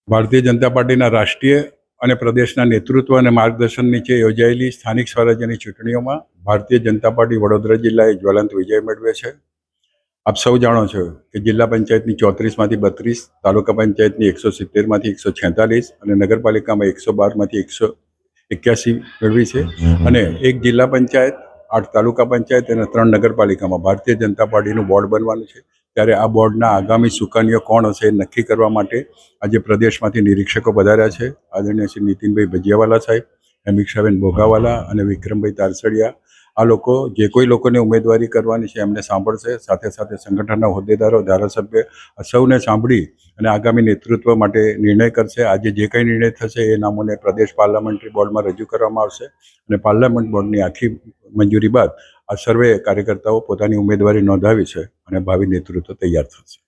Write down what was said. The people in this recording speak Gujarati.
ભારતીય જનતા પાર્ટીના રાષ્ટ્રીય અને પ્રદેશના નેતૃત્વ અને માર્ગદર્શન નીચે યોજાયેલી સ્થાનિક સ્વરાજ્યની ચૂંટણીઓમાં ભારતીય જનતા પાર્ટી વડોદરા જિલ્લાએ જ્વલંત વિજય મેળવ્યો છે. આપ સૌ જાણો છો કે જિલ્લા પંચાયતની 34માંથી 32, તાલુકા પંચાયતની 170માંથી 146 અને નગરપાલિકામાં 112માંથી 181 મેળવી છે. અને એક જિલ્લા પંચાયત, 8 તાલુકા પંચાયત અને 3 નગરપાલિકામાં ભારતીય જનતા પાર્ટીનું બોર્ડ બનવાનું છે. ત્યારે આ બોર્ડના આગામી સુકાનીઓ કોણ હશે એ નક્કી કરવા માટે આજે પ્રદેશમાંથી નિરીક્ષકો પધાર્યા છે. આદરણીય શ્રી નીતિનભાઈ ભજીયાવાલા સાહેબ, સમીક્ષાબેન ભોગાવાલા અને વિક્રમભાઈ તારસડિયા. આ લોકો જે કોઈ લોકોને ઉમેદવારી કરવાની છે એમને સાંભળશે, સાથે સાથે સંગઠનના હોદ્દેદારો, ધારાસભ્ય સૌને સાંભળી અને આગામી નેતૃત્વ માટે નિર્ણય કરશે. આજે જે કંઈ નિર્ણય થશે એ નામોને પ્રદેશ પાર્લામેન્ટરી બોર્ડમાં રજૂ કરવામાં આવશે અને પાર્લામેન્ટ બોર્ડની આખી મંજૂરી બાદ આ સર્વે કાર્યકર્તાઓ પોતાની ઉમેદવારી નોંધાવી છે અને ભાવિ નેતૃત્વ તૈયાર થશે.